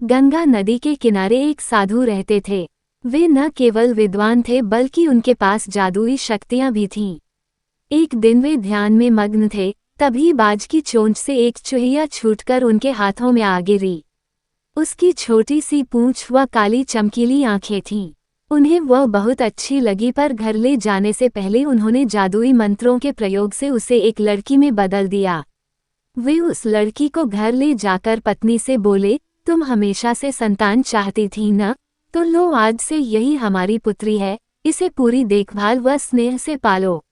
गंगा नदी के किनारे एक साधु रहते थे। वे न केवल विद्वान थे बल्कि उनके पास जादुई शक्तियां भी थीं। एक दिन वे ध्यान में मग्न थे, तभी बाज की चोंच से एक चूहिया छूटकर उनके हाथों में आ गिरी। उसकी छोटी सी पूंछ व काली चमकीली आंखें थीं। उन्हें वह बहुत अच्छी लगी, पर घर ले जाने से पहले उन्होंने जादुई मंत्रों के प्रयोग से उसे एक लड़की में बदल दिया। वे उस लड़की को घर ले जाकर पत्नी से बोले, तुम हमेशा से संतान चाहती थी न, तो लो आज से यही हमारी पुत्री है, इसे पूरी देखभाल व स्नेह से पालो।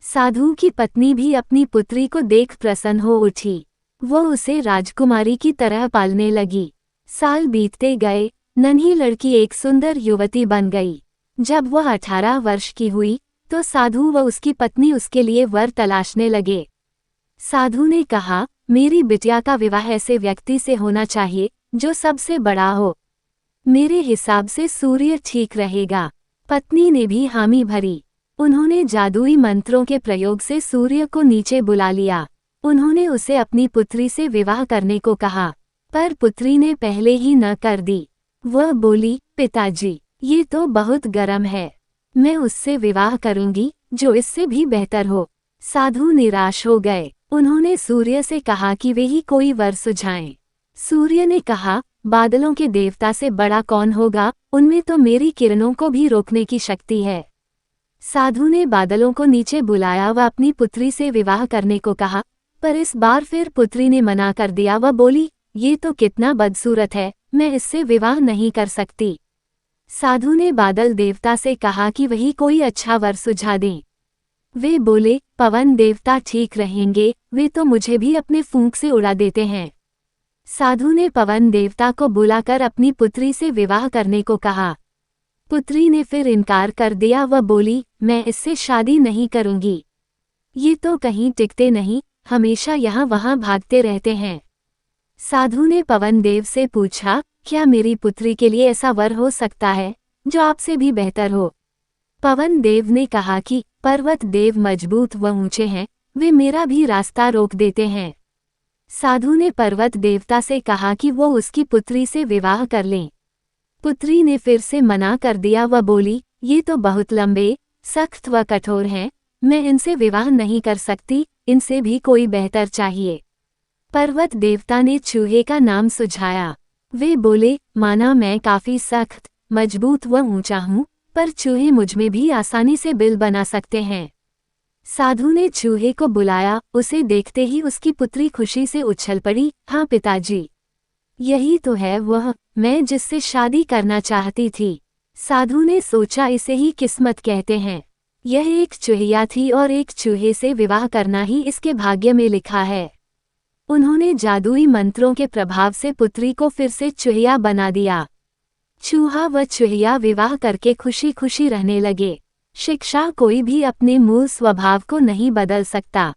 साधु की पत्नी भी अपनी पुत्री को देख प्रसन्न हो उठी। वो उसे राजकुमारी की तरह पालने लगी। साल बीतते गए, नन्ही लड़की एक सुंदर युवती बन गई। जब वह 18 वर्ष की हुई तो साधु व उसकी पत्नी उसके लिए वर तलाशने लगे। साधु ने कहा, मेरी बिटिया का विवाह ऐसे व्यक्ति से होना चाहिए जो सबसे बड़ा हो। मेरे हिसाब से सूर्य ठीक रहेगा। पत्नी ने भी हामी भरी। उन्होंने जादुई मंत्रों के प्रयोग से सूर्य को नीचे बुला लिया। उन्होंने उसे अपनी पुत्री से विवाह करने को कहा, पर पुत्री ने पहले ही न कर दी। वह बोली, पिताजी, ये तो बहुत गर्म है, मैं उससे विवाह करूंगी जो इससे भी बेहतर हो। साधु निराश हो गए। उन्होंने सूर्य से कहा कि वे ही कोई वर सुझाएं। सूर्य ने कहा, बादलों के देवता से बड़ा कौन होगा, उनमें तो मेरी किरणों को भी रोकने की शक्ति है। साधु ने बादलों को नीचे बुलाया व अपनी पुत्री से विवाह करने को कहा, पर इस बार फिर पुत्री ने मना कर दिया। वह बोली, ये तो कितना बदसूरत है, मैं इससे विवाह नहीं कर सकती। साधु ने बादल देवता से कहा कि वही कोई अच्छा वर सुझा दें। वे बोले, पवन देवता ठीक रहेंगे, वे तो मुझे भी अपने फूंक से उड़ा देते हैं। साधु ने पवन देवता को बुलाकर अपनी पुत्री से विवाह करने को कहा। पुत्री ने फिर इनकार कर दिया। वह बोली, मैं इससे शादी नहीं करूंगी, ये तो कहीं टिकते नहीं, हमेशा यहाँ वहाँ भागते रहते हैं। साधु ने पवन देव से पूछा, क्या मेरी पुत्री के लिए ऐसा वर हो सकता है जो आपसे भी बेहतर हो? पवन देव ने कहा कि पर्वत देव मजबूत व ऊंचे हैं, वे मेरा भी रास्ता रोक देते हैं। साधु ने पर्वत देवता से कहा कि वो उसकी पुत्री से विवाह कर लें। पुत्री ने फिर से मना कर दिया। वह बोली, ये तो बहुत लंबे, सख्त व कठोर हैं, मैं इनसे विवाह नहीं कर सकती, इनसे भी कोई बेहतर चाहिए। पर्वत देवता ने चूहे का नाम सुझाया। वे बोले, माना मैं काफी सख्त, मजबूत व ऊंचा हूँ, पर चूहे मुझमें भी आसानी से बिल बना सकते हैं। साधु ने चूहे को बुलाया। उसे देखते ही उसकी पुत्री खुशी से उछल पड़ी। हाँ पिताजी, यही तो है वह, मैं जिससे शादी करना चाहती थी। साधु ने सोचा, इसे ही किस्मत कहते हैं। यह एक चूहिया थी और एक चूहे से विवाह करना ही इसके भाग्य में लिखा है। उन्होंने जादुई मंत्रों के प्रभाव से पुत्री को फिर से चूहिया बना दिया। चूहा व चूहिया विवाह करके खुशी खुशी रहने लगे। शिक्षा कोई भी अपने मूल स्वभाव को नहीं बदल सकता।